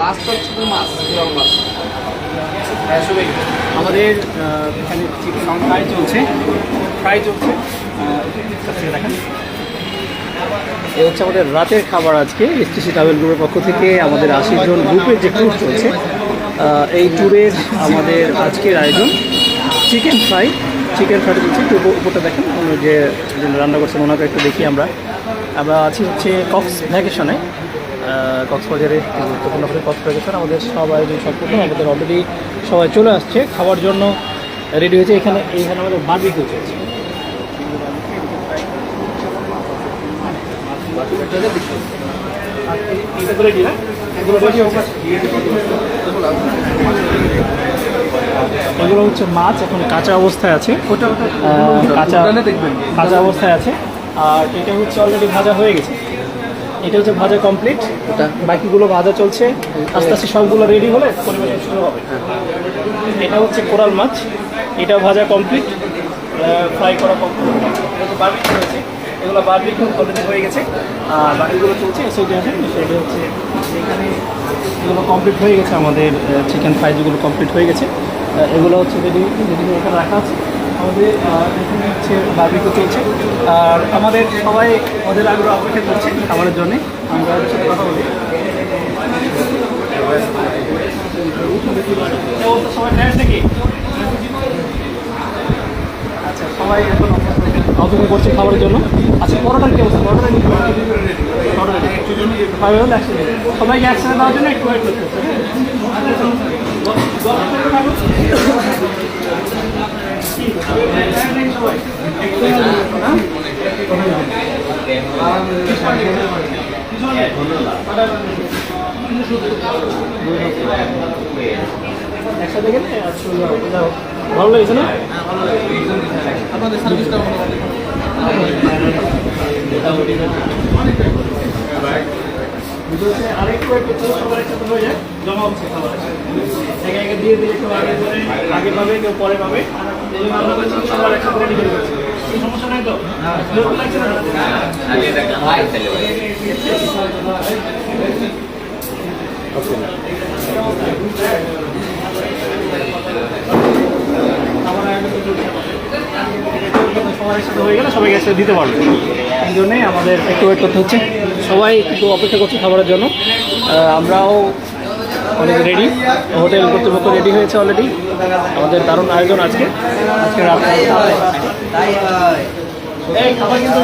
Last হচ্ছে তো মাছ, coral মাছ। আমাদের এখানে চিকেন ফ্রাই চলছে, দেখেন। এ হচ্ছে আমাদের রাতের খাবার আজকে এসটিসি ট্রাভেল গ্রুপের পক্ষ থেকে আমাদের 80 জন গ্রুপের যে ট্যুর চলছে, এই ট্যুরের আমাদের আজকের আয়োজন চিকেন ফ্রাই চলছে। একটু উপরটা দেখেন, যে রান্না করছেন ওনাকে একটু দেখি। আমরা আছি হচ্ছে কক্স ভ্যাকেশনে, কক্সবাজারে গুরুত্বপূর্ণ করে কক্স ভ্যাকেশন। আমাদের সব আয়োজন সম্পূর্ণ, আমাদের অলরেডি সবাই চলে আসছে, খাওয়ার জন্য রেডি হয়েছে। এইখানে আমাদের বারবিকিউ চলছে। এগুলো হচ্ছে মাছ, এখন কাঁচা অবস্থায় আছে, কাঁচা অবস্থায় আছে। আর এটা হচ্ছে অলরেডি ভাজা হয়ে গেছে, এটা হচ্ছে ভাজা কমপ্লিট, বাকিগুলো ভাজা চলছে। আস্তে আস্তে সবগুলো রেডি হলে পরিবেশন শুরু হবে। এটা হচ্ছে কোরাল মাছ, এটা ভাজা কমপ্লিট, ফ্রাই করা কমপ্লিট। বারবিকিউ হয়েছে, এগুলো বারবিকিউ অলরেডি হয়ে গেছে। আর বাকিগুলো চলছে সেটা হচ্ছে এখানে এগুলো কমপ্লিট হয়ে গেছে। আমাদের চিকেন ফ্রাই যেগুলো কমপ্লিট হয়ে গেছে, এগুলো হচ্ছে রেডি এখানে রাখা আছে। আমাদের এখানে হচ্ছে বারবিকিউ চলছে। আর আমাদের সবাই ওদের আগ্রহ অপেক্ষা করছে খাবারের জন্যে। আমরা সাথে কথা বলি। সবাই ফ্রেন্ড নাকি? আচ্ছা, সবাই এখন অপেক্ষা করছে খাবারের জন্য। আচ্ছা, পরোটার কি অবস্থা? সবাইকে একসাথে দেওয়ার জন্য একটু ওয়েট করতে হচ্ছে। একসাথে গেলে ভালো লেগেছে না? আপনাদের সার্ভিসটা আরেকটু সবার একসাথে হয়ে যায়, জমা হচ্ছে খাবার একে একে দিয়ে দিয়ে কেউ আগে পাবে, কেউ পরে পাবে। এই জন্য আমরা বলছি সবার একসাথে রেডি করে করছি। এই সমস্যা নাই তো? লাগছে না? সবার একসাথে হয়ে গেলে সবাইকে একসাথে দিতে পারবে। এই জন্যেই আমাদের একটু ওয়েট করতে হচ্ছে। সবাই একটু অপেক্ষা করছে খাবারের জন্য। আমরাও অনেক রেডি, হোটেল কর্তৃপক্ষ রেডি হয়েছে অলরেডি। আমাদের দারুণ আয়োজন আজকে খাবার কিন্তু